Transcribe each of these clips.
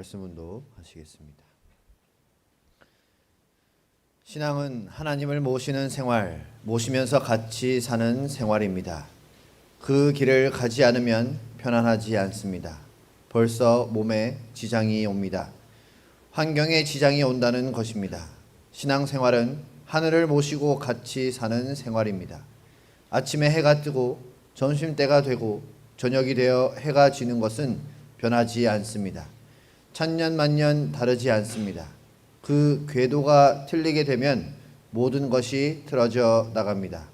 말씀 운동하시겠습니다. 신앙은 하나님을 모시는 생활, 모시면서 같이 사는 생활입니다. 그 길을 가지 않으면 편안하지 않습니다. 벌써 몸에 지장이 옵니다. 환경에 지장이 온다는 것입니다. 신앙생활은 하늘을 모시고 같이 사는 생활입니다. 아침에 해가 뜨고 점심때가 되고 저녁이 되어 해가 지는 것은 변하지 않습니다. 천년만년 다르지 않습니다. 그 궤도가 틀리게 되면 모든 것이 틀어져 나갑니다.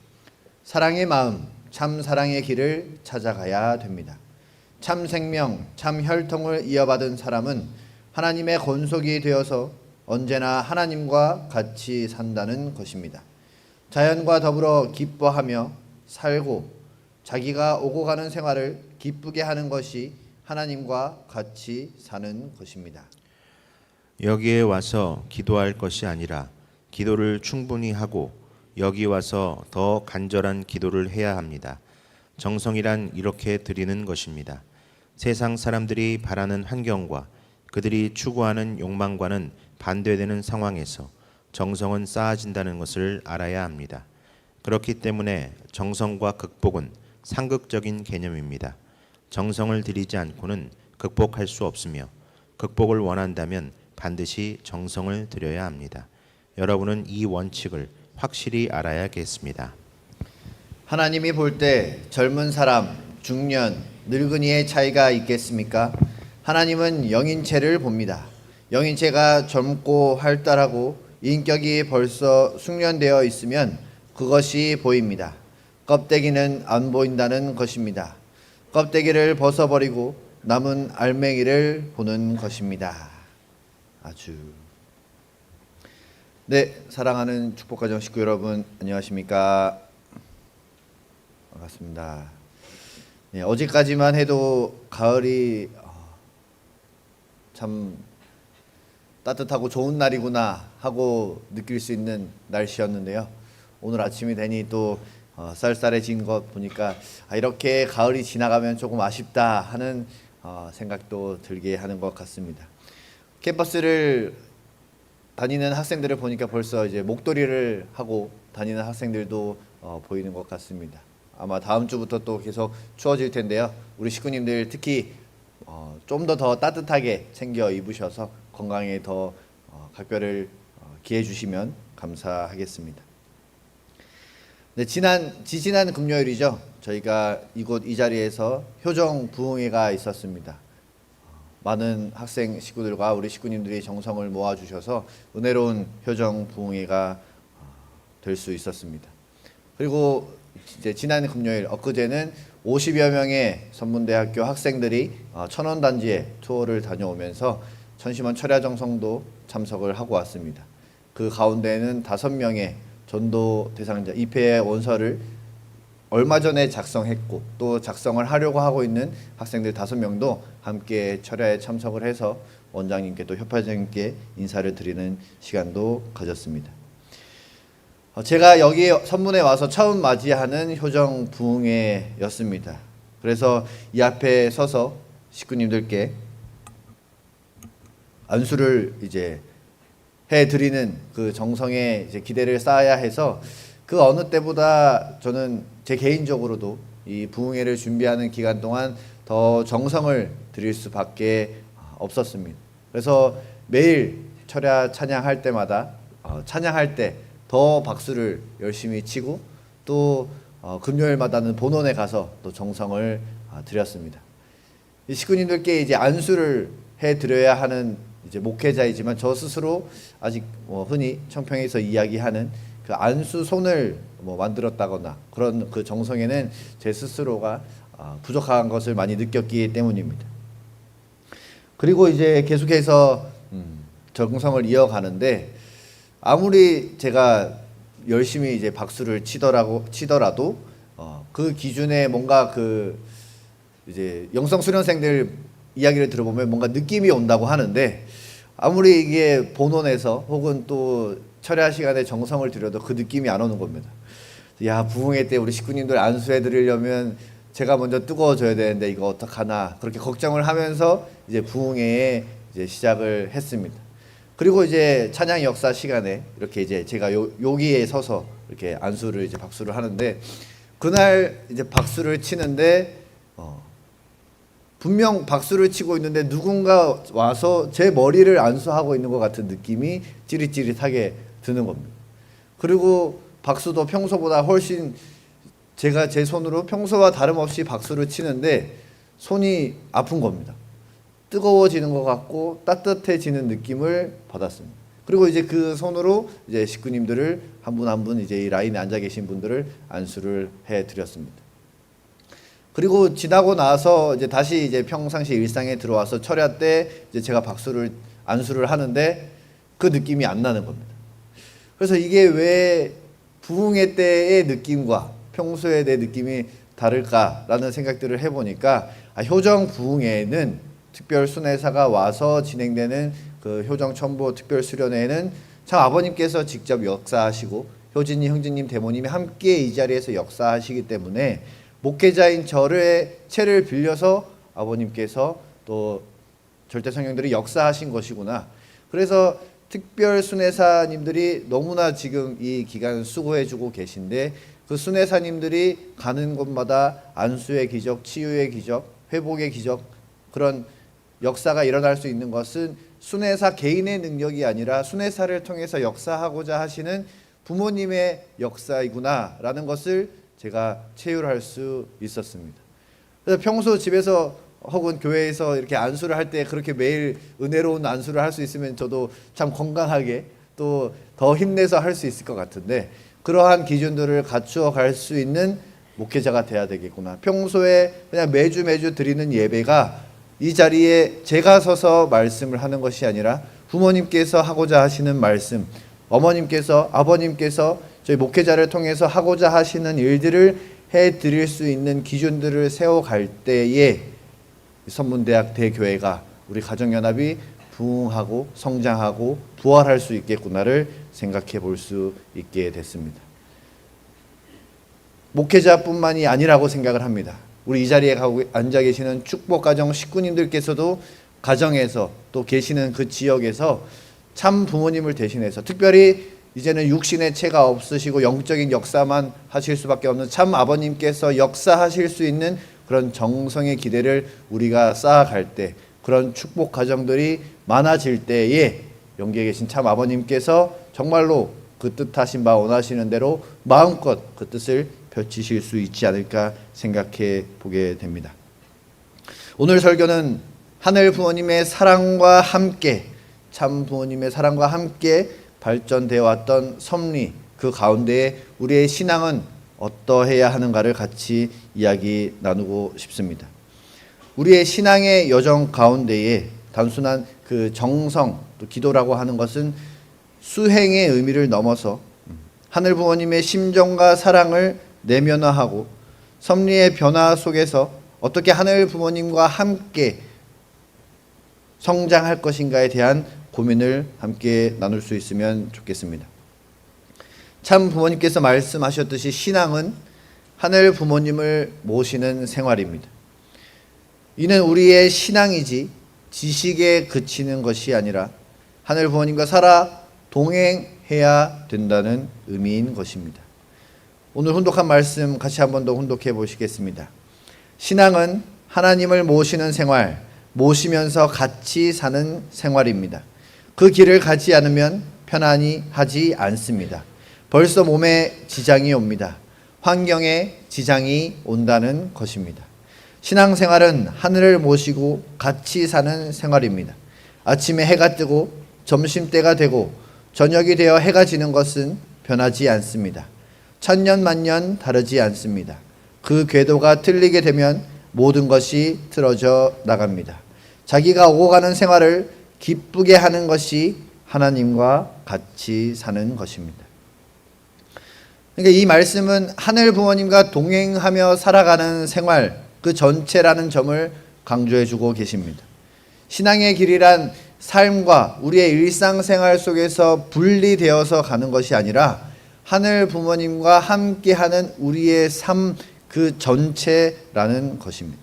사랑의 마음, 참 사랑의 길을 찾아가야 됩니다. 참 생명, 참 혈통을 이어받은 사람은 하나님의 권속이 되어서 언제나 하나님과 같이 산다는 것입니다. 자연과 더불어 기뻐하며 살고 자기가 오고 가는 생활을 기쁘게 하는 것이 하나님과 같이 사는 것입니다. 여기에 와서 기도할 것이 아니라 기도를 충분히 하고 여기 와서 더 간절한 기도를 해야 합니다. 정성이란 이렇게 드리는 것입니다. 세상 사람들이 바라는 환경과 그들이 추구하는 욕망과는 반대되는 상황에서 정성은 쌓아진다는 것을 알아야 합니다. 그렇기 때문에 정성과 극복은 상극적인 개념입니다. 정성을 들이지 않고는 극복할 수 없으며 극복을 원한다면 반드시 정성을 들여야 합니다. 여러분은 이 원칙을 확실히 알아야겠습니다. 하나님이 볼 때 젊은 사람, 중년, 늙은이의 차이가 있겠습니까? 하나님은 영인체를 봅니다. 영인체가 젊고 활달하고 인격이 벌써 숙련되어 있으면 그것이 보입니다. 껍데기는 안 보인다는 것입니다. 껍데기를 벗어버리고 남은 알맹이를 보는 것입니다. 네, 사랑하는 축복가정 식구 여러분, 안녕하십니까? 반갑습니다. 네, 어제까지만 해도 가을이 참 따뜻하고 좋은 날이구나 하고 느낄 수 있는 날씨였는데요. 오늘 아침이 되니 또 쌀쌀해진 것 보니까 이렇게 가을이 지나가면 조금 아쉽다 하는 생각도 들게 하는 것 같습니다. 캠퍼스를 다니는 학생들을 보니까 벌써 이제 목도리를 하고 다니는 학생들도 보이는 것 같습니다. 아마 다음 주부터 또 계속 추워질 텐데요. 우리 식구님들 특히 좀 더 따뜻하게 챙겨 입으셔서 건강에 더 각별을 기해 주시면 감사하겠습니다. 네, 지지난 금요일이죠. 저희가 이 자리에서 효정 부흥회가 있었습니다. 많은 학생 식구들과 우리 식구님들이 정성을 모아주셔서 은혜로운 효정 부흥회가 될 수 있었습니다. 그리고 이제 지난 금요일 엊그제는 50여 명의 선문대학교 학생들이 천원단지에 투어를 다녀오면서 천심원 철야정성도 참석을 하고 왔습니다. 그 가운데는 5명의 전도 대상자 입회 원서를 얼마 전에 작성했고 또 작성을 하려고 하고 있는 학생들 5명도 함께 철야에 참석을 해서 원장님께 또 협회장님께 인사를 드리는 시간도 가졌습니다. 제가 여기 선문에 와서 처음 맞이하는 효정 부흥회였습니다. 그래서 이 앞에 서서 식구님들께 안수를 이제 해드리는 그 정성에 이제 기대를 쌓아야 해서 그 어느 때보다 저는 제 개인적으로도 이 부흥회를 준비하는 기간 동안 더 정성을 드릴 수밖에 없었습니다. 그래서 매일 철야 찬양할 때마다 찬양할 때 더 박수를 열심히 치고 또 금요일마다는 본원에 가서 또 정성을 드렸습니다. 이 식구님들께 이제 안수를 해드려야 하는 이제 목회자이지만 저 스스로 아직 흔히 청평에서 이야기하는 그 안수손을 만들었다거나 그런 그 정성에는 제 스스로가 부족한 것을 많이 느꼈기 때문입니다. 그리고 이제 계속해서 정성을 이어가는데 아무리 제가 열심히 이제 박수를 치더라도 그 기준에 뭔가 그 이제 영성 수련생들 이야기를 들어보면 뭔가 느낌이 온다고 하는데 아무리 이게 본원에서 혹은 또 철야 시간에 정성을 들여도 그 느낌이 안 오는 겁니다. 야, 부흥회 때 우리 식구님들 안수해 드리려면 제가 먼저 뜨거워져야 되는데 이거 어떡하나 그렇게 걱정을 하면서 이제 부흥회에 이제 시작을 했습니다. 그리고 이제 찬양 역사 시간에 이렇게 이제 제가 여기에 서서 이렇게 안수를 이제 박수를 하는데, 그날 이제 박수를 치는데 분명 박수를 치고 있는데 누군가 와서 제 머리를 안수하고 있는 것 같은 느낌이 찌릿찌릿하게 드는 겁니다. 그리고 박수도 평소보다 훨씬, 제가 제 손으로 평소와 다름없이 박수를 치는데 손이 아픈 겁니다. 뜨거워지는 것 같고 따뜻해지는 느낌을 받았습니다. 그리고 이제 그 손으로 이제 식구님들을 한 분 한 분 이제 이 라인에 앉아 계신 분들을 안수를 해 드렸습니다. 그리고 지나고 나서 이제 다시 이제 평상시 일상에 들어와서 철야 때 이제 제가 안수를 하는데 그 느낌이 안 나는 겁니다. 그래서 이게 왜 부흥회 때의 느낌과 평소에 내 느낌이 다를까라는 생각들을 해보니까, 효정 부흥회는 특별 순회사가 와서 진행되는 그 효정 첨보 특별 수련회에는 참 아버님께서 직접 역사하시고 효진이, 형제님, 대모님이 함께 이 자리에서 역사하시기 때문에 목회자인 저의 채를 빌려서 아버님께서 또 절대 성령들이 역사하신 것이구나. 그래서 특별 순회사님들이 너무나 지금 이 기간 수고해주고 계신데, 그 순회사님들이 가는 곳마다 안수의 기적, 치유의 기적, 회복의 기적, 그런 역사가 일어날 수 있는 것은 순회사 개인의 능력이 아니라 순회사를 통해서 역사하고자 하시는 부모님의 역사이구나라는 것을 제가 체휼할 수 있었습니다. 그래서 평소 집에서 혹은 교회에서 이렇게 안수를 할 때 그렇게 매일 은혜로운 안수를 할 수 있으면 저도 참 건강하게 또 더 힘내서 할 수 있을 것 같은데, 그러한 기준들을 갖추어 갈 수 있는 목회자가 돼야 되겠구나. 평소에 그냥 매주 드리는 예배가 이 자리에 제가 서서 말씀을 하는 것이 아니라 부모님께서 하고자 하시는 말씀, 어머님께서, 아버님께서 저희 목회자를 통해서 하고자 하시는 일들을 해드릴 수 있는 기준들을 세워갈 때에 선문대학 대교회가, 우리 가정연합이 부흥하고 성장하고 부활할 수 있겠구나를 생각해 볼 수 있게 됐습니다. 목회자뿐만이 아니라고 생각을 합니다. 우리 이 자리에 앉아 계시는 축복가정 식구님들께서도 가정에서 또 계시는 그 지역에서 참 부모님을 대신해서, 특별히 이제는 육신의 체가 없으시고 영적인 역사만 하실 수밖에 없는 참 아버님께서 역사하실 수 있는 그런 정성의 기대를 우리가 쌓아갈 때, 그런 축복 가정들이 많아질 때에 영계에 계신 참 아버님께서 정말로 그 뜻하신 바 원하시는 대로 마음껏 그 뜻을 펼치실 수 있지 않을까 생각해 보게 됩니다. 오늘 설교는 하늘 부모님의 사랑과 함께, 참 부모님의 사랑과 함께 발전되어 왔던 섭리, 그 가운데에 우리의 신앙은 어떠해야 하는가를 같이 이야기 나누고 싶습니다. 우리의 신앙의 여정 가운데에 단순한 그 정성, 또 기도라고 하는 것은 수행의 의미를 넘어서 하늘 부모님의 심정과 사랑을 내면화하고 섭리의 변화 속에서 어떻게 하늘 부모님과 함께 성장할 것인가에 대한 고민을 함께 나눌 수 있으면 좋겠습니다. 참 부모님께서 말씀하셨듯이 신앙은 하늘 부모님을 모시는 생활입니다. 이는 우리의 신앙이지 지식에 그치는 것이 아니라 하늘 부모님과 살아 동행해야 된다는 의미인 것입니다. 오늘 훈독한 말씀 같이 한 번 더 훈독해 보시겠습니다. 신앙은 하나님을 모시는 생활, 모시면서 같이 사는 생활입니다. 그 길을 가지 않으면 편안히 하지 않습니다. 벌써 몸에 지장이 옵니다. 환경에 지장이 온다는 것입니다. 신앙생활은 하늘을 모시고 같이 사는 생활입니다. 아침에 해가 뜨고 점심때가 되고 저녁이 되어 해가 지는 것은 변하지 않습니다. 천년 만년 다르지 않습니다. 그 궤도가 틀리게 되면 모든 것이 틀어져 나갑니다. 자기가 오고 가는 생활을 기쁘게 하는 것이 하나님과 같이 사는 것입니다. 그러니까 이 말씀은 하늘 부모님과 동행하며 살아가는 생활 그 전체라는 점을 강조해 주고 계십니다. 신앙의 길이란 삶과 우리의 일상생활 속에서 분리되어서 가는 것이 아니라 하늘 부모님과 함께하는 우리의 삶 그 전체라는 것입니다.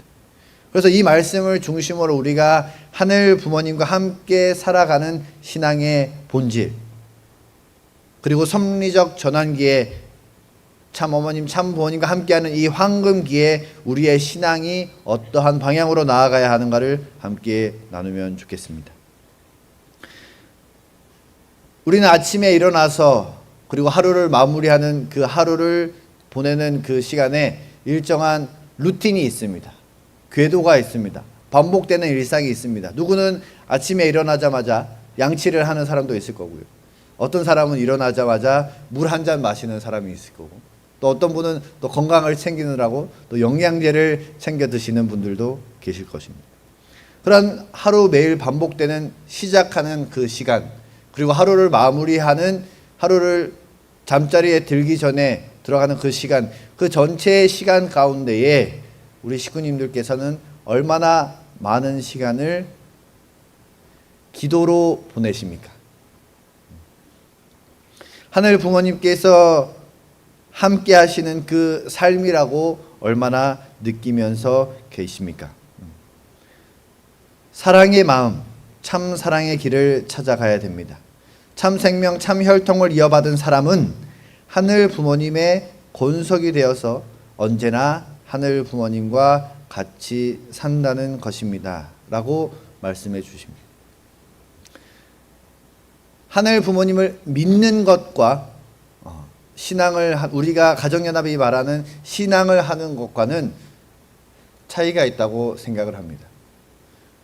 그래서 이 말씀을 중심으로 우리가 하늘 부모님과 함께 살아가는 신앙의 본질, 그리고 섭리적 전환기에 참 어머님, 참 부모님과 함께하는 이 황금기에 우리의 신앙이 어떠한 방향으로 나아가야 하는가를 함께 나누면 좋겠습니다. 우리는 아침에 일어나서 그리고 하루를 마무리하는 그 하루를 보내는 그 시간에 일정한 루틴이 있습니다. 궤도가 있습니다. 반복되는 일상이 있습니다. 누구는 아침에 일어나자마자 양치를 하는 사람도 있을 거고요. 어떤 사람은 일어나자마자 물 한 잔 마시는 사람이 있을 거고, 또 어떤 분은 또 건강을 챙기느라고 또 영양제를 챙겨 드시는 분들도 계실 것입니다. 그런 하루 매일 반복되는 시작하는 그 시간, 그리고 하루를 마무리하는, 하루를 잠자리에 들기 전에 들어가는 그 시간, 그 전체의 시간 가운데에 우리 식구님들께서는 얼마나 많은 시간을 기도로 보내십니까? 하늘 부모님께서 함께 하시는 그 삶이라고 얼마나 느끼면서 계십니까? 사랑의 마음, 참 사랑의 길을 찾아가야 됩니다. 참 생명, 참 혈통을 이어받은 사람은 하늘 부모님의 권속이 되어서 언제나 하늘 부모님과 같이 산다는 것입니다. 라고 말씀해 주십니다. 하늘 부모님을 믿는 것과 신앙을, 우리가 가정연합이 말하는 신앙을 하는 것과는 차이가 있다고 생각을 합니다.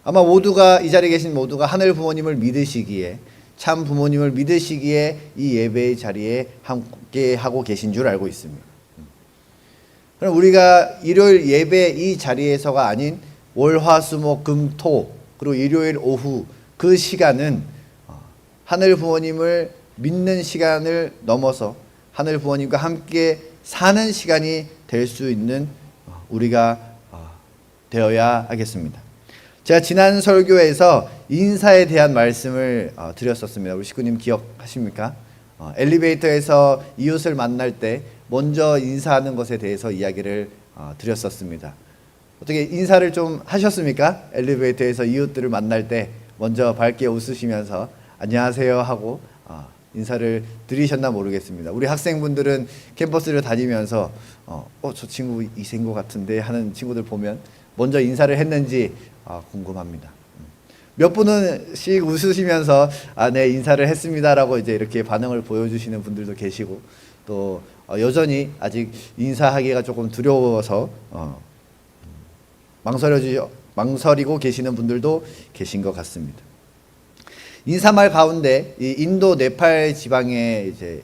아마 모두가, 이 자리에 계신 모두가 하늘 부모님을 믿으시기에, 참 부모님을 믿으시기에 이 예배의 자리에 함께 하고 계신 줄 알고 있습니다. 그럼 우리가 일요일 예배 이 자리에서가 아닌 월, 화, 수, 목, 금, 토, 그리고 일요일 오후 그 시간은 하늘 부모님을 믿는 시간을 넘어서 하늘 부모님과 함께 사는 시간이 될 수 있는 우리가 되어야 하겠습니다. 제가 지난 설교에서 인사에 대한 말씀을 드렸었습니다. 우리 식구님 기억하십니까? 엘리베이터에서 이웃을 만날 때 먼저 인사하는 것에 대해서 이야기를 드렸었습니다. 어떻게 인사를 좀 하셨습니까? 엘리베이터에서 이웃들을 만날 때 먼저 밝게 웃으시면서 안녕하세요 하고 인사를 드리셨나 모르겠습니다. 우리 학생분들은 캠퍼스를 다니면서 저 친구 이세인 것 같은데 하는 친구들 보면 먼저 인사를 했는지 궁금합니다. 몇 분은씩 웃으시면서 네, 인사를 했습니다라고 이제 이렇게 반응을 보여주시는 분들도 계시고, 또 여전히 아직 인사하기가 조금 두려워서 망설이고 계시는 분들도 계신 것 같습니다. 인사말 가운데 이 인도 네팔 지방의 이제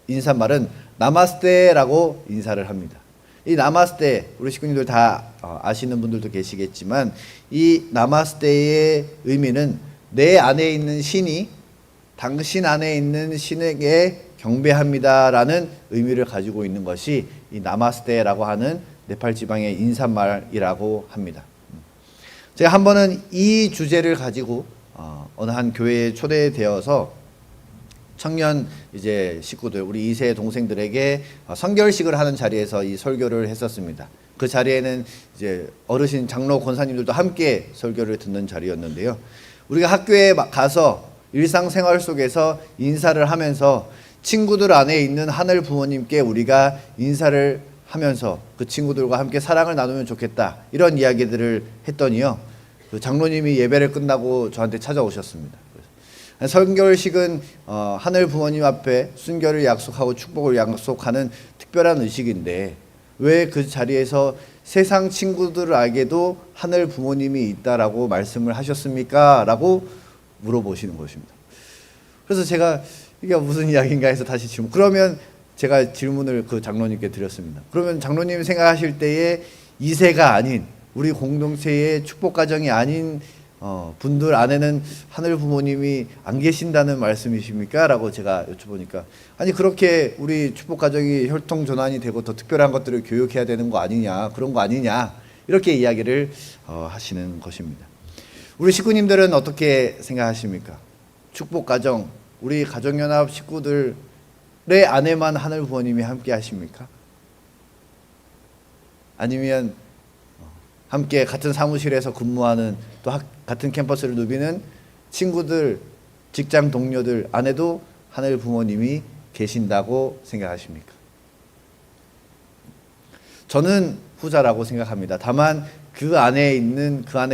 인사말은 나마스테라고 인사를 합니다. 이 나마스테, 우리 식구님들 다 아시는 분들도 계시겠지만 이 나마스테의 의미는 내 안에 있는 신이 당신 안에 있는 신에게 경배합니다라는 의미를 가지고 있는 것이 이 나마스테라고 하는 네팔 지방의 인사말이라고 합니다. 제가 한 번은 이 주제를 가지고 어느 한 교회에 초대되어서 청년 이제 식구들, 우리 2세 동생들에게 선결식을 하는 자리에서 이 설교를 했었습니다. 그 자리에는 이제 어르신 장로 권사님들도 함께 설교를 듣는 자리였는데요. 우리가 학교에 가서 일상생활 속에서 인사를 하면서 친구들 안에 있는 하늘 부모님께 우리가 인사를 하면서 그 친구들과 함께 사랑을 나누면 좋겠다, 이런 이야기들을 했더니요, 그 장로님이 예배를 끝나고 저한테 찾아오셨습니다. 선결식은 하늘 부모님 앞에 순결을 약속하고 축복을 약속하는 특별한 의식인데 왜 그 자리에서 세상 친구들에게도 하늘 부모님이 있다라고 말씀을 하셨습니까? 라고 물어보시는 것입니다. 그래서 제가 이게 무슨 이야기인가 해서 다시 질문, 그러면 제가 질문을 그 장로님께 드렸습니다. 그러면 장로님 생각하실 때에 2세가 아닌, 우리 공동체의 축복 가정이 아닌 분들 안에는 하늘 부모님이 안 계신다는 말씀이십니까? 라고 제가 여쭤보니까, 아니 그렇게 우리 축복 가정이 혈통 전환이 되고 더 특별한 것들을 교육해야 되는 거 아니냐, 그런 거 아니냐, 이렇게 이야기를 하시는 것입니다. 우리 식구님들은 어떻게 생각하십니까? 축복 가정, 우리 가정연합 식구들의 안에만 하늘 부모님이 함께 하십니까? 아니면 함께 같은 사무실에서 근무하는 또 같은 캠퍼스를 누비는 친구들, 직장 동료들 안에도 하늘 부모님이 계신다고 생각하십니까? 저는 후자라고 생각합니다. 다만 그 안에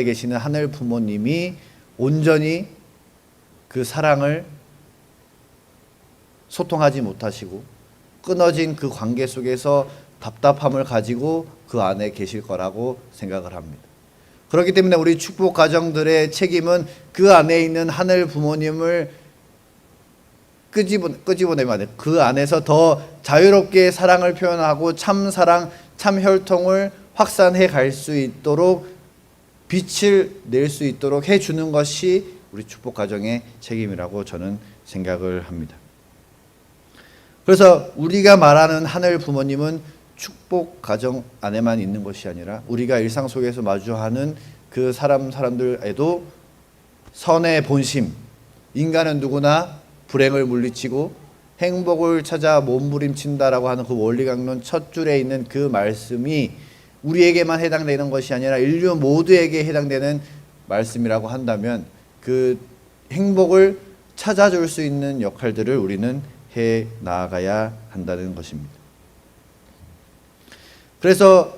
계시는 하늘 부모님이 온전히 그 사랑을 소통하지 못하시고 끊어진 그 관계 속에서 답답함을 가지고 그 안에 계실 거라고 생각을 합니다. 그렇기 때문에 우리 축복 가정들의 책임은 그 안에 있는 하늘 부모님을 끄집어내면 안 돼요. 그 안에서 더 자유롭게 사랑을 표현하고 참 사랑, 참 혈통을 확산해 갈 수 있도록 빛을 낼 수 있도록 해주는 것이 우리 축복 가정의 책임이라고 저는 생각을 합니다. 그래서 우리가 말하는 하늘 부모님은 축복 가정 안에만 있는 것이 아니라 우리가 일상 속에서 마주하는 그 사람들에도 선의 본심, 인간은 누구나 불행을 물리치고 행복을 찾아 몸부림친다라고 하는 그 원리강론 첫 줄에 있는 그 말씀이 우리에게만 해당되는 것이 아니라 인류 모두에게 해당되는 말씀이라고 한다면 그 행복을 찾아줄 수 있는 역할들을 우리는 해 나아가야 한다는 것입니다. 그래서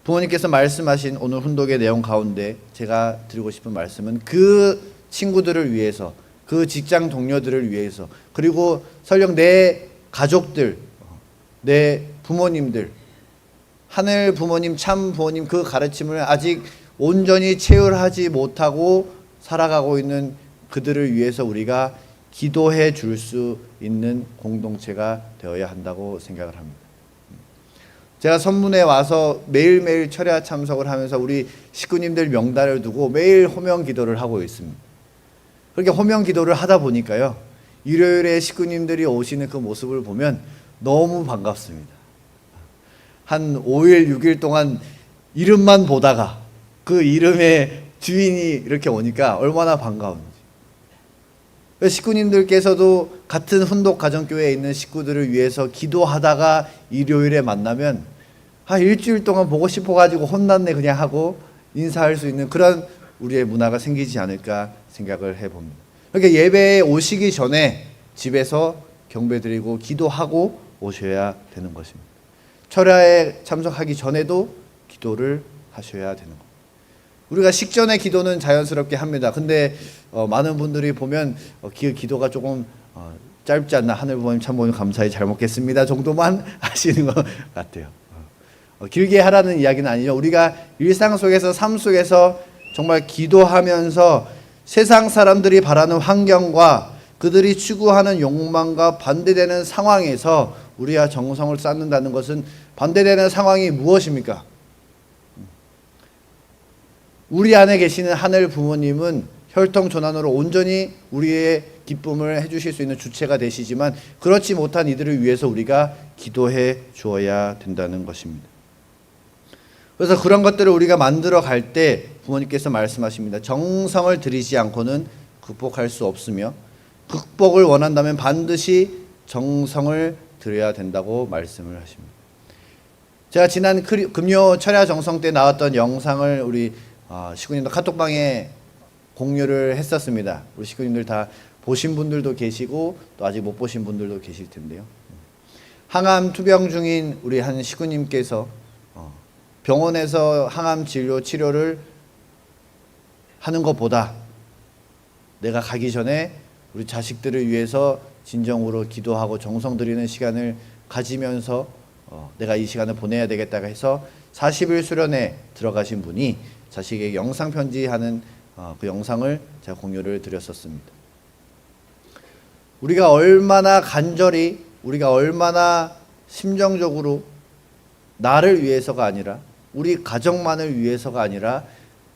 부모님께서 말씀하신 오늘 훈독의 내용 가운데 제가 드리고 싶은 말씀은 그 친구들을 위해서, 그 직장 동료들을 위해서, 그리고 설령 내 가족들, 내 부모님들, 하늘 부모님, 참 부모님 그 가르침을 아직 온전히 체휼하지 못하고 살아가고 있는 그들을 위해서 우리가 기도해 줄 수 있는 공동체가 되어야 한다고 생각을 합니다. 제가 선문에 와서 매일매일 철야 참석을 하면서 우리 식구님들 명단을 두고 매일 호명 기도를 하고 있습니다. 그렇게 호명 기도를 하다 보니까요, 일요일에 식구님들이 오시는 그 모습을 보면 너무 반갑습니다. 한 5일, 6일 동안 이름만 보다가 그 이름의 주인이 이렇게 오니까 얼마나 반가운지. 식구님들께서도 같은 훈독 가정교회에 있는 식구들을 위해서 기도하다가 일요일에 만나면 일주일 동안 보고 싶어가지고 혼났네 그냥 하고 인사할 수 있는 그런 우리의 문화가 생기지 않을까 생각을 해봅니다. 그러니까 예배에 오시기 전에 집에서 경배드리고 기도하고 오셔야 되는 것입니다. 철야에 참석하기 전에도 기도를 하셔야 되는 겁니다. 우리가 식전의 기도는 자연스럽게 합니다. 근데 많은 분들이 보면 기도가 조금 짧지 않나, 하늘 부모님 참 부모님 감사히 잘 먹겠습니다 정도만 하시는 것 같아요. 길게 하라는 이야기는 아니죠. 우리가 일상 속에서, 삶 속에서 정말 기도하면서 세상 사람들이 바라는 환경과 그들이 추구하는 욕망과 반대되는 상황에서 우리가 정성을 쌓는다는 것은, 반대되는 상황이 무엇입니까? 우리 안에 계시는 하늘 부모님은 혈통전환으로 온전히 우리의 기쁨을 해주실 수 있는 주체가 되시지만 그렇지 못한 이들을 위해서 우리가 기도해 주어야 된다는 것입니다. 그래서 그런 것들을 우리가 만들어 갈 때 부모님께서 말씀하십니다. 정성을 들이지 않고는 극복할 수 없으며 극복을 원한다면 반드시 정성을 들여야 된다고 말씀을 하십니다. 제가 지난 금요 철야 정성 때 나왔던 영상을 우리 식구님들 카톡방에 공유를 했었습니다. 우리 식구님들 다 보신 분들도 계시고 또 아직 못 보신 분들도 계실 텐데요. 항암 투병 중인 우리 한 식구님께서 병원에서 항암 치료를 하는 것보다 내가 가기 전에 우리 자식들을 위해서 진정으로 기도하고 정성 들이는 시간을 가지면서 내가 이 시간을 보내야 되겠다 해서 40일 수련에 들어가신 분이 자식에게 영상 편지하는 그 영상을 제가 공유를 드렸었습니다. 우리가 얼마나 간절히, 우리가 얼마나 심정적으로 나를 위해서가 아니라, 우리 가정만을 위해서가 아니라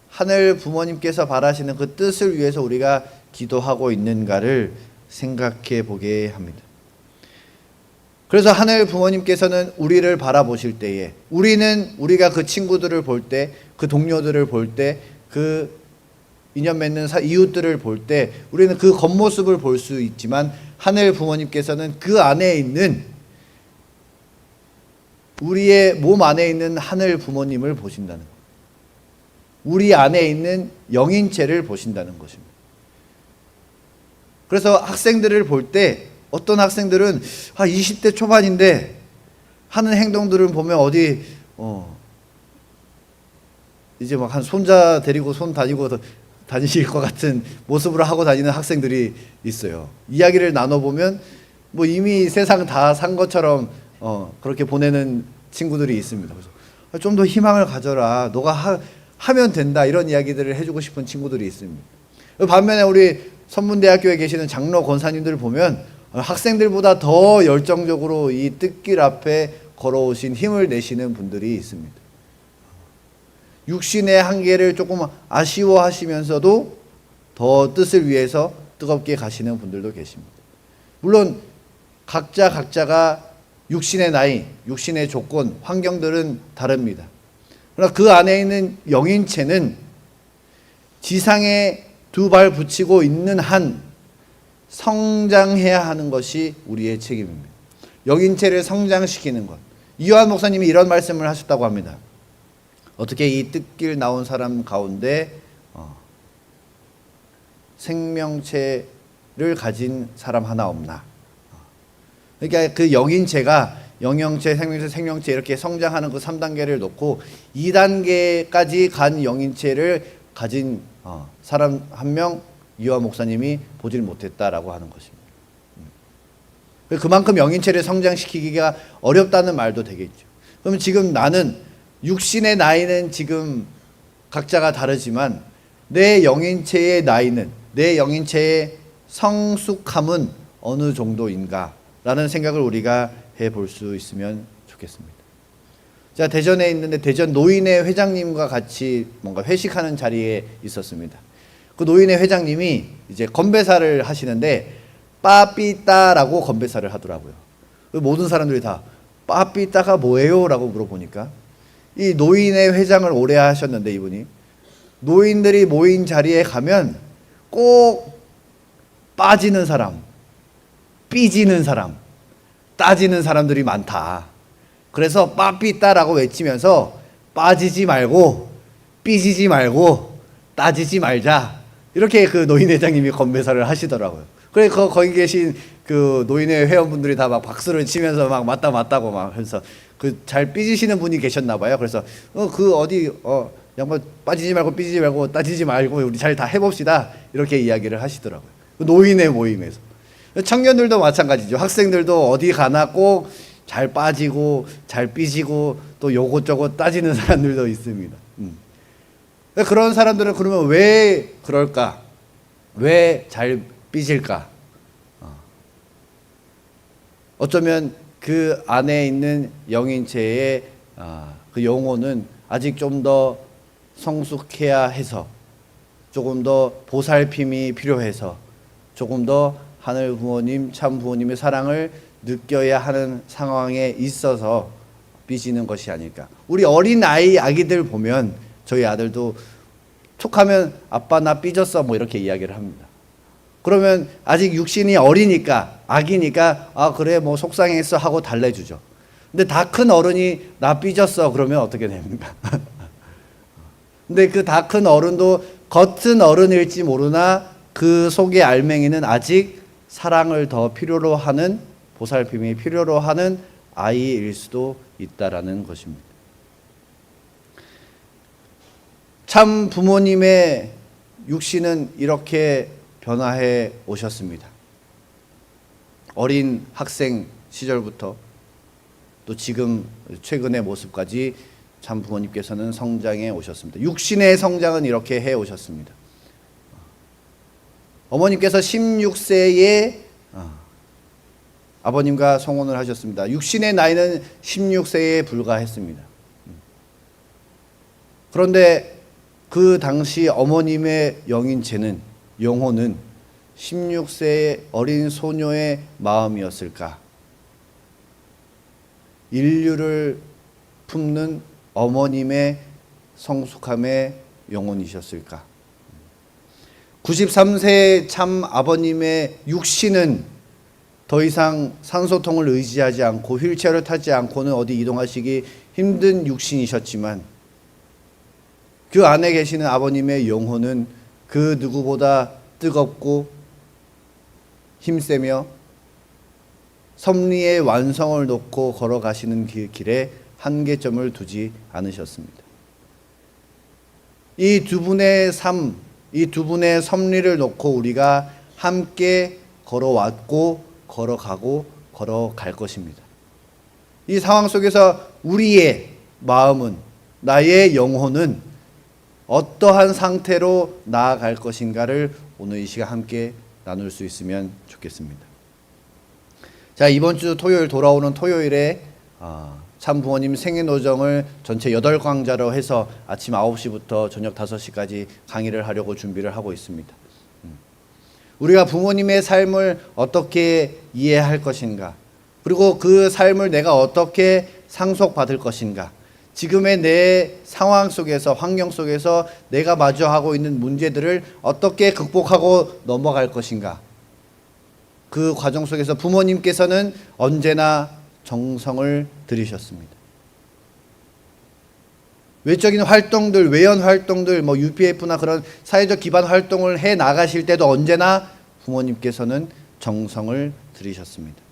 하늘 부모님께서 바라시는 그 뜻을 위해서 우리가 기도하고 있는가를 생각해 보게 합니다. 그래서 하늘 부모님께서는 우리를 바라보실 때에, 우리가 그 친구들을 볼 때, 그 동료들을 볼 때, 그 인연 맺는 이웃들을 볼 때 우리는 그 겉모습을 볼 수 있지만 하늘 부모님께서는 그 안에 있는, 우리의 몸 안에 있는 하늘 부모님을 보신다는 것. 우리 안에 있는 영인체를 보신다는 것입니다. 그래서 학생들을 볼 때 어떤 학생들은 20대 초반인데 하는 행동들을 보면 어디 이제 막 한 손자 데리고 손 다니고 다니실 것 같은 모습으로 하고 다니는 학생들이 있어요. 이야기를 나눠보면 뭐 이미 세상 다 산 것처럼 그렇게 보내는 친구들이 있습니다. 그래서 좀 더 희망을 가져라. 너가 하면 된다. 이런 이야기들을 해주고 싶은 친구들이 있습니다. 반면에 우리 선문대학교에 계시는 장로 권사님들 보면 학생들보다 더 열정적으로 이 뜻길 앞에 걸어오신 힘을 내시는 분들이 있습니다. 육신의 한계를 조금 아쉬워하시면서도 더 뜻을 위해서 뜨겁게 가시는 분들도 계십니다. 물론 각자가 육신의 나이, 육신의 조건, 환경들은 다릅니다. 그러나 그 안에 있는 영인체는 지상에 두 발 붙이고 있는 한 성장해야 하는 것이 우리의 책임입니다. 영인체를 성장시키는 것. 이요한 목사님이 이런 말씀을 하셨다고 합니다. 어떻게 이 뜻길 나온 사람 가운데 생명체를 가진 사람 하나 없나. 그러니까 그 영인체가 영영체, 생명체 이렇게 성장하는 그 3단계를 놓고 2단계까지 간 영인체를 가진 사람 한 명 이요한 목사님이 보질 못했다라고 하는 것입니다. 그만큼 영인체를 성장시키기가 어렵다는 말도 되겠죠. 그러면 지금 나는 육신의 나이는 지금 각자가 다르지만 내 영인체의 나이는, 내 영인체의 성숙함은 어느 정도인가라는 생각을 우리가 해볼 수 있으면 좋겠습니다. 제가 대전에 있는데 대전 노인회 회장님과 같이 뭔가 회식하는 자리에 있었습니다. 그 노인회 회장님이 이제 건배사를 하시는데 빠삐따라고 건배사를 하더라고요. 모든 사람들이 다 빠삐따가 뭐예요? 라고 물어보니까 이 노인회 회장을 오래 하셨는데 이분이 노인들이 모인 자리에 가면 꼭 빠지는 사람, 삐지는 사람, 따지는 사람들이 많다. 그래서 빠삐따라고 외치면서 빠지지 말고 삐지지 말고 따지지 말자. 이렇게 그 노인회장님이 건배사를 하시더라고요. 그래 거기 계신 그 노인회 회원분들이 다 막 박수를 치면서 막 맞다고 막 해서 그 잘 삐지시는 분이 계셨나 봐요. 그래서 그 어디 양반 빠지지 말고 삐지지 말고 따지지 말고 우리 잘 다 해봅시다. 이렇게 이야기를 하시더라고요. 그 노인회 모임에서. 청년들도 마찬가지죠. 학생들도 어디 가나 꼭 잘 빠지고 잘 삐지고 또 요것저것 따지는 사람들도 있습니다. 그런 사람들은 그러면 왜 그럴까? 왜 잘 삐질까? 어쩌면 그 안에 있는 영인체의 그 영혼은 아직 좀 더 성숙해야 해서 조금 더 보살핌이 필요해서 조금 더 하늘 부모님, 참 부모님의 사랑을 느껴야 하는 상황에 있어서 삐지는 것이 아닐까. 우리 어린 아기들 보면 저희 아들도 툭하면 아빠 나 삐졌어 뭐 이렇게 이야기를 합니다. 그러면 아직 육신이 어리니까 아기니까 그래 뭐 속상했어 하고 달래주죠. 근데 다 큰 어른이 나 삐졌어 그러면 어떻게 됩니까? 근데 그 다 큰 어른도 겉은 어른일지 모르나 그 속의 알맹이는 아직 사랑을 더 필요로 하는 보살핌이 필요로 하는 아이일 수도 있다라는 것입니다. 참 부모님의 육신은 이렇게 변화해 오셨습니다. 어린 학생 시절부터 또 지금 최근의 모습까지 참 부모님께서는 성장해 오셨습니다. 육신의 성장은 이렇게 해 오셨습니다. 어머님께서 16세에 아버님과 성혼을 하셨습니다. 육신의 나이는 16세에 불과했습니다. 그런데 그 당시 어머님의 영인체는 영혼은 16세의 어린 소녀의 마음이었을까? 인류를 품는 어머님의 성숙함의 영혼이셨을까? 93세 참 아버님의 육신은 더 이상 산소통을 의지하지 않고 휠체어를 타지 않고는 어디 이동하시기 힘든 육신이셨지만 그 안에 계시는 아버님의 영혼은 그 누구보다 뜨겁고 힘세며 섭리의 완성을 놓고 걸어가시는 길에 한계점을 두지 않으셨습니다. 이 두 분의 삶, 이 두 분의 섭리를 놓고 우리가 함께 걸어왔고 걸어가고 걸어갈 것입니다. 이 상황 속에서 우리의 마음은, 나의 영혼은 어떠한 상태로 나아갈 것인가를 오늘 이 시간 함께 나눌 수 있으면 좋겠습니다. 자, 이번 주 토요일 돌아오는 토요일에 참 부모님 생애노정을 전체 8강좌로 해서 아침 9시부터 저녁 5시까지 강의를 하려고 준비를 하고 있습니다. 우리가 부모님의 삶을 어떻게 이해할 것인가, 그리고 그 삶을 내가 어떻게 상속받을 것인가, 지금의 내 상황 속에서, 환경 속에서 내가 마주하고 있는 문제들을 어떻게 극복하고 넘어갈 것인가, 그 과정 속에서 부모님께서는 언제나 정성을 들이셨습니다. 외적인 활동들, 외연 활동들, UPF나 그런 사회적 기반 활동을 해 나가실 때도 언제나 부모님께서는 정성을 들이셨습니다.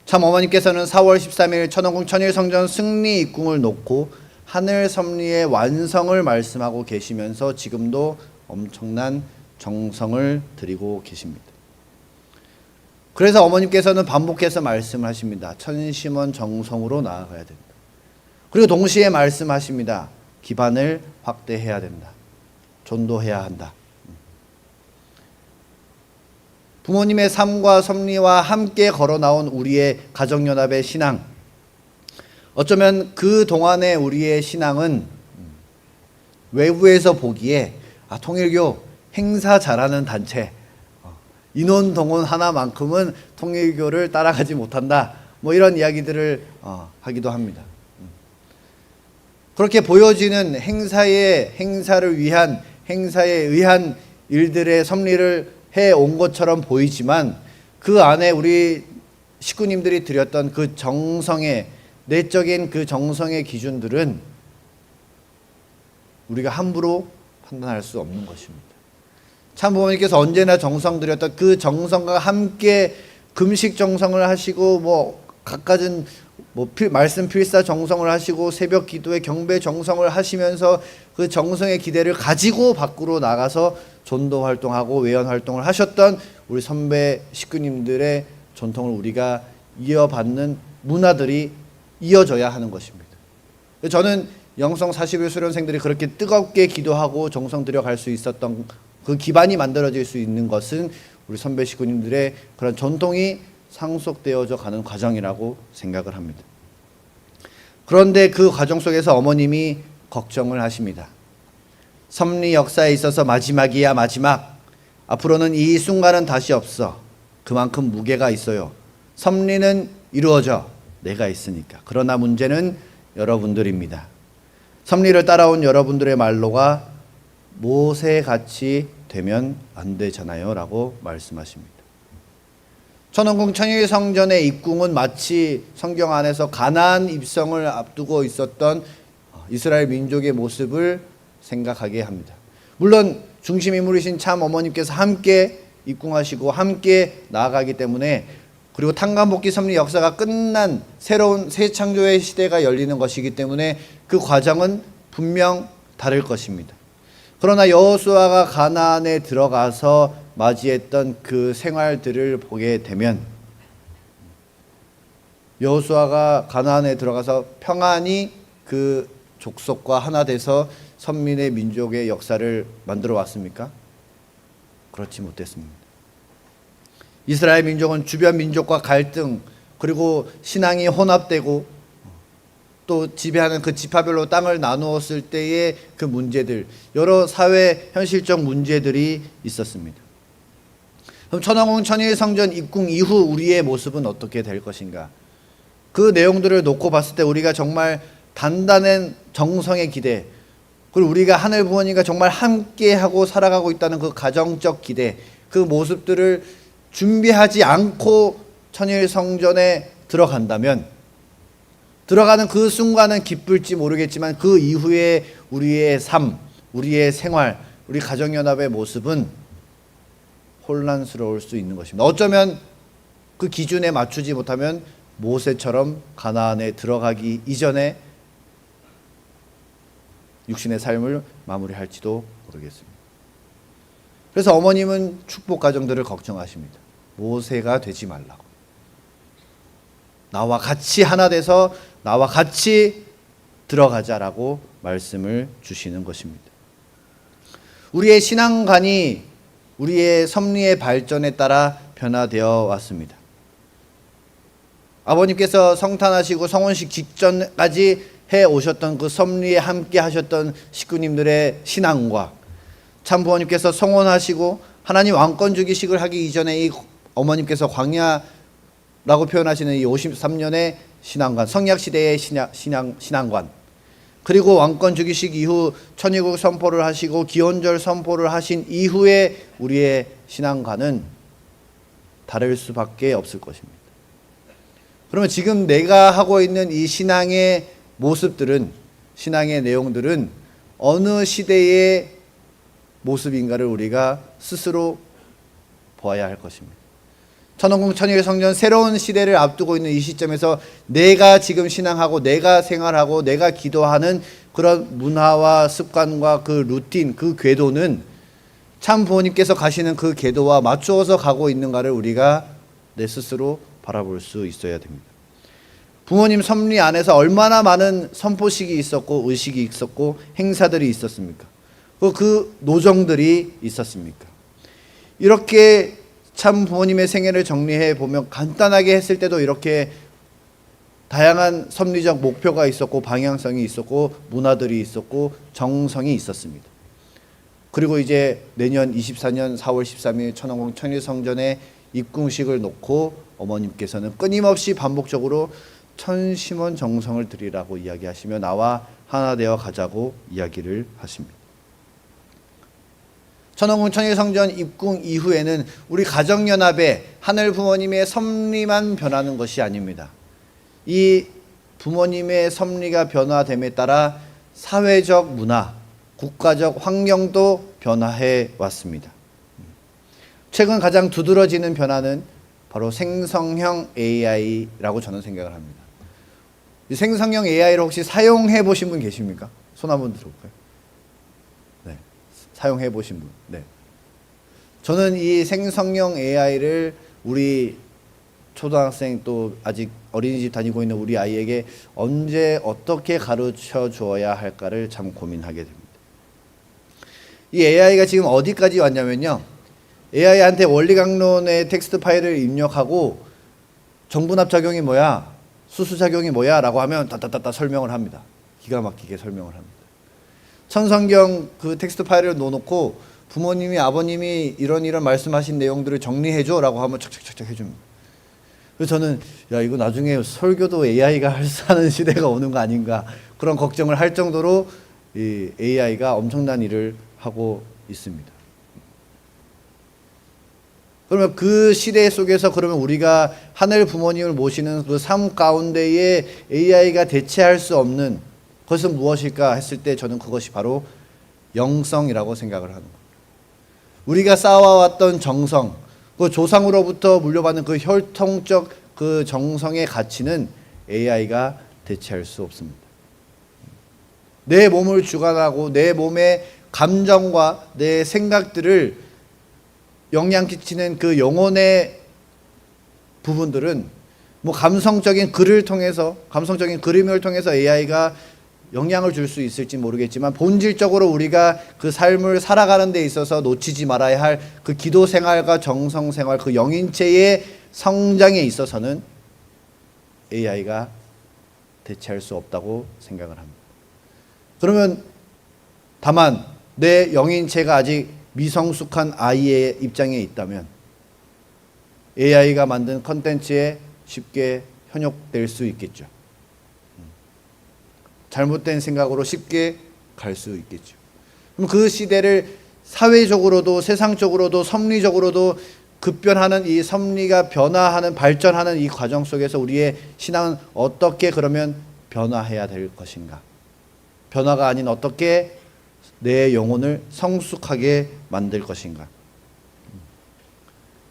참 어머니께서는 4월 13일 천원궁 천일성전 승리 입궁을 놓고 하늘 섭리의 완성을 말씀하고 계시면서 지금도 엄청난 정성을 들이고 계십니다. 그래서 어머님께서는 반복해서 말씀하십니다. 천심원 정성으로 나아가야 된다. 그리고 동시에 말씀하십니다. 기반을 확대해야 된다. 전도해야 한다. 부모님의 삶과 섭리와 함께 걸어나온 우리의 가정연합의 신앙, 어쩌면 그 동안의 우리의 신앙은 외부에서 보기에 통일교 행사 잘하는 단체, 인원 동원 하나만큼은 통일교를 따라가지 못한다, 이런 이야기들을 하기도 합니다. 그렇게 보여지는 행사를 위한, 행사에 의한 일들의 섭리를 해온 것처럼 보이지만 그 안에 우리 식구님들이 드렸던 그 정성의, 내적인 그 정성의 기준들은 우리가 함부로 판단할 수 없는 것입니다. 참 부모님께서 언제나 정성 들였던 그 정성과 함께 금식 정성을 하시고 갖가진 말씀 필사 정성을 하시고 새벽 기도에 경배 정성을 하시면서 그 정성의 기대를 가지고 밖으로 나가서 전도 활동하고 외연 활동을 하셨던 우리 선배 식구님들의 전통을 우리가 이어받는 문화들이 이어져야 하는 것입니다. 저는 영성 40일 수련생들이 그렇게 뜨겁게 기도하고 정성 들여갈 수 있었던 그 기반이 만들어질 수 있는 것은 우리 선배 식구님들의 그런 전통이 상속되어져 가는 과정이라고 생각을 합니다. 그런데 그 과정 속에서 어머님이 걱정을 하십니다. 섭리 역사에 있어서 마지막이야 마지막. 앞으로는 이 순간은 다시 없어. 그만큼 무게가 있어요. 섭리는 이루어져. 내가 있으니까. 그러나 문제는 여러분들입니다. 섭리를 따라온 여러분들의 말로가 모세같이 되면 안 되잖아요 라고 말씀하십니다. 천원궁 천일성전의 입궁은 마치 성경 안에서 가나안 입성을 앞두고 있었던 이스라엘 민족의 모습을 생각하게 합니다. 물론 중심 인물이신 참 어머님께서 함께 입궁하시고 함께 나아가기 때문에, 그리고 탕감복귀 섭리 역사가 끝난 새로운 새 창조의 시대가 열리는 것이기 때문에 그 과정은 분명 다를 것입니다. 그러나 여호수아가 가나안에 들어가서 맞이했던 그 생활들을 보게 되면, 여호수아가 가나안에 들어가서 평안히 그 족속과 하나 돼서 선민의 민족의 역사를 만들어 왔습니까? 그렇지 못했습니다. 이스라엘 민족은 주변 민족과 갈등, 그리고 신앙이 혼합되고 또 지배하는 그 지파별로 땅을 나누었을 때의 그 문제들, 여러 사회 현실적 문제들이 있었습니다. 그럼 천왕궁 천일성전 입궁 이후 우리의 모습은 어떻게 될 것인가? 그 내용들을 놓고 봤을 때 우리가 정말 단단한 정성의 기대, 그리고 우리가 하늘 부모님과 정말 함께하고 살아가고 있다는 그 가정적 기대, 그 모습들을 준비하지 않고 천일성전에 들어간다면, 들어가는 그 순간은 기쁠지 모르겠지만 그 이후에 우리의 삶, 우리의 생활, 우리 가정연합의 모습은 혼란스러울 수 있는 것입니다. 어쩌면 그 기준에 맞추지 못하면 모세처럼 가나안에 들어가기 이전에 육신의 삶을 마무리할지도 모르겠습니다. 그래서 어머님은 축복 가정들을 걱정하십니다. 모세가 되지 말라고. 나와 같이 하나 돼서 나와 같이 들어가자라고 말씀을 주시는 것입니다. 우리의 신앙관이 우리의 섭리의 발전에 따라 변화되어 왔습니다. 아버님께서 성탄하시고 성혼식 직전까지 해 오셨던 그 섭리에 함께 하셨던 식구님들의 신앙과 참부모님께서 성혼하시고 하나님 왕권 주기식을 하기 이전에 이 어머님께서 광야라고 표현하시는 이 53년의 신앙관, 성약시대의 신앙관, 그리고 왕권 주기식 이후 천일국 선포를 하시고 기원절 선포를 하신 이후에 우리의 신앙관은 다를 수밖에 없을 것입니다. 그러면 지금 내가 하고 있는 이 신앙의 모습들은, 신앙의 내용들은 어느 시대의 모습인가를 우리가 스스로 보아야 할 것입니다. 천원궁 천일 성전 새로운 시대를 앞두고 있는 이 시점에서 내가 지금 신앙하고 내가 생활하고 내가 기도하는 그런 문화와 습관과 그 루틴, 그 궤도는 참 부모님께서 가시는 그 궤도와 맞추어서 가고 있는가를 우리가 내 스스로 바라볼 수 있어야 됩니다. 부모님 섭리 안에서 얼마나 많은 선포식이 있었고 의식이 있었고 행사들이 있었습니까? 그 노정들이 있었습니까? 이렇게 참 부모님의 생애를 정리해 보면 간단하게 했을 때도 이렇게 다양한 섭리적 목표가 있었고 방향성이 있었고 문화들이 있었고 정성이 있었습니다. 그리고 이제 내년 24년 4월 13일 천왕궁 천일성전에 입궁식을 놓고 어머님께서는 끊임없이 반복적으로 천심원 정성을 드리라고 이야기하시며 나와 하나 되어 가자고 이야기를 하십니다. 천왕궁 천일성전 입궁 이후에는 우리 가정연합의 하늘 부모님의 섭리만 변하는 것이 아닙니다. 이 부모님의 섭리가 변화됨에 따라 사회적 문화, 국가적 환경도 변화해 왔습니다. 최근 가장 두드러지는 변화는 바로 생성형 AI라고 저는 생각을 합니다. 이 생성형 AI를 혹시 사용해 보신 분 계십니까? 손 한번 들어볼까요? 네, 사용해 보신 분. 네. 저는 이 생성형 AI를 우리 초등학생 또 아직 어린이집 다니고 있는 우리 아이에게 언제 어떻게 가르쳐 주어야 할까를 참 고민하게 됩니다. 이 AI가 지금 어디까지 왔냐면요. AI한테 원리강론의 텍스트 파일을 입력하고 정분합 작용이 뭐야? 수수작용이 뭐야? 라고 하면 따따따따 설명을 합니다. 기가 막히게 설명을 합니다. 천성경 그 텍스트 파일을 넣어놓고 부모님이 아버님이 이런 말씀하신 내용들을 정리해줘 라고 하면 착착착착 해줍니다. 그래서 저는 야 이거 나중에 설교도 AI가 하는 시대가 오는 거 아닌가 그런 걱정을 할 정도로 이 AI가 엄청난 일을 하고 있습니다. 그러면 그 시대 속에서 그러면 우리가 하늘 부모님을 모시는 그 삶 가운데에 AI가 대체할 수 없는 것은 무엇일까 했을 때 저는 그것이 바로 영성이라고 생각을 하는 겁니다. 우리가 쌓아왔던 정성, 그 조상으로부터 물려받는 그 혈통적 그 정성의 가치는 AI가 대체할 수 없습니다. 내 몸을 주관하고 내 몸의 감정과 내 생각들을 영향 끼치는 그 영혼의 부분들은 뭐 감성적인 글을 통해서 감성적인 그림을 통해서 AI가 영향을 줄 수 있을지 모르겠지만 본질적으로 우리가 그 삶을 살아가는 데 있어서 놓치지 말아야 할 그 기도 생활과 정성 생활 그 영인체의 성장에 있어서는 AI가 대체할 수 없다고 생각을 합니다. 그러면 다만 내 영인체가 아직 미성숙한 아이의 입장에 있다면 AI가 만든 컨텐츠에 쉽게 현혹될 수 있겠죠. 잘못된 생각으로 쉽게 갈 수 있겠죠. 그럼 그 시대를 사회적으로도 세상적으로도 섭리적으로도 급변하는 이 섭리가 변화하는 발전하는 이 과정 속에서 우리의 신앙은 어떻게 그러면 변화해야 될 것인가? 변화가 아닌 어떻게 내 영혼을 성숙하게 만들 것인가.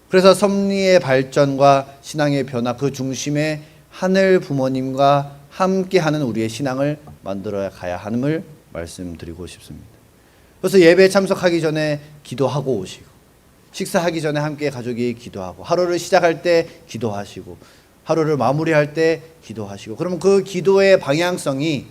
그래서 섭리의 발전과 신앙의 변화 그 중심에 하늘 부모님과 함께하는 우리의 신앙을 만들어 가야 함을 말씀드리고 싶습니다. 그래서 예배에 참석하기 전에 기도하고 오시고, 식사하기 전에 함께 가족이 기도하고, 하루를 시작할 때 기도하시고, 하루를 마무리할 때 기도하시고, 그러면 그 기도의 방향성이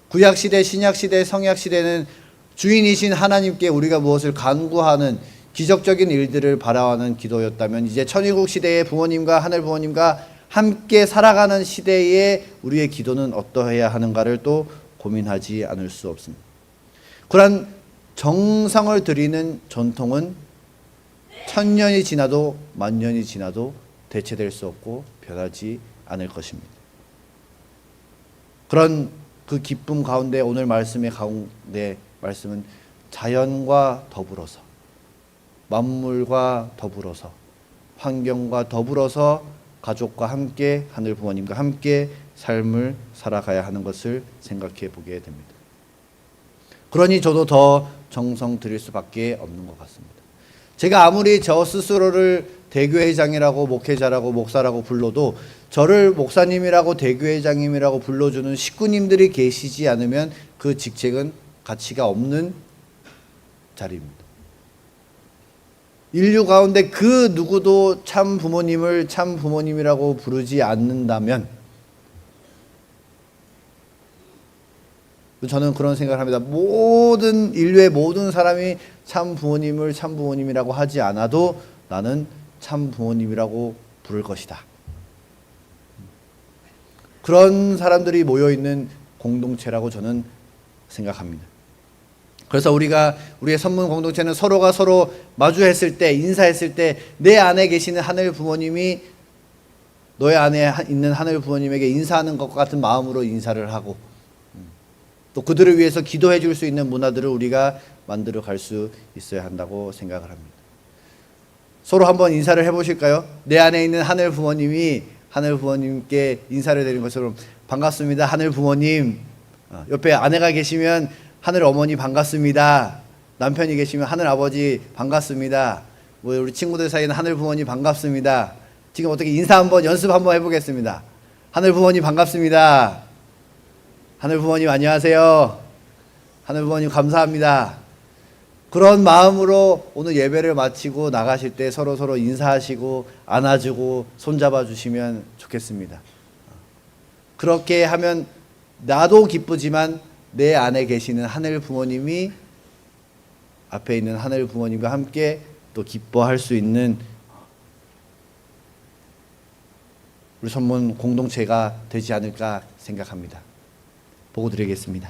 구약시대, 신약시대, 성약시대는 주인이신 하나님께 우리가 무엇을 간구하는 기적적인 일들을 바라하는 기도였다면, 이제 천일국 시대의 부모님과 하늘 부모님과 함께 살아가는 시대에 우리의 기도는 어떠해야 하는가를 또 고민하지 않을 수 없습니다. 그러한 정성을 드리는 전통은 천년이 지나도 만년이 지나도 대체될 수 없고 변하지 않을 것입니다. 그런 그 기쁨 가운데 오늘 말씀의 가운데 말씀은 자연과 더불어서, 만물과 더불어서, 환경과 더불어서 가족과 함께, 하늘 부모님과 함께 삶을 살아가야 하는 것을 생각해 보게 됩니다. 그러니 저도 더 정성 들일 수밖에 없는 것 같습니다. 제가 아무리 저 스스로를 대교회장이라고 목회자라고 목사라고 불러도 저를 목사님이라고 대교회장님이라고 불러주는 식구님들이 계시지 않으면 그 직책은 가치가 없는 자리입니다. 인류 가운데 그 누구도 참 부모님을 참 부모님이라고 부르지 않는다면, 저는 그런 생각을 합니다. 모든 인류의 모든 사람이 참 부모님을 참 부모님이라고 하지 않아도 나는 참 부모님이라고 부를 것이다. 그런 사람들이 모여 있는 공동체라고 저는 생각합니다. 그래서 우리의 선문 공동체는 서로가 서로 마주했을 때, 인사했을 때 내 안에 계시는 하늘 부모님이 너의 안에 있는 하늘 부모님에게 인사하는 것과 같은 마음으로 인사를 하고, 또 그들을 위해서 기도해 줄 수 있는 문화들을 우리가 만들어 갈 수 있어야 한다고 생각을 합니다. 서로 한번 인사를 해보실까요? 내 안에 있는 하늘 부모님이 하늘 부모님께 인사를 드리는 것처럼, 반갑습니다 하늘 부모님. 옆에 아내가 계시면 하늘 어머니 반갑습니다. 남편이 계시면 하늘 아버지 반갑습니다. 우리 친구들 사이에는 하늘 부모님 반갑습니다. 지금 어떻게 인사 한번 연습 한번 해보겠습니다. 하늘 부모님 반갑습니다. 하늘 부모님 안녕하세요. 하늘 부모님 감사합니다. 그런 마음으로 오늘 예배를 마치고 나가실 때 서로 인사하시고 안아주고 손잡아 주시면 좋겠습니다. 그렇게 하면 나도 기쁘지만 내 안에 계시는 하늘 부모님이 앞에 있는 하늘 부모님과 함께 또 기뻐할 수 있는 우리 선문 공동체가 되지 않을까 생각합니다. 보고 드리겠습니다.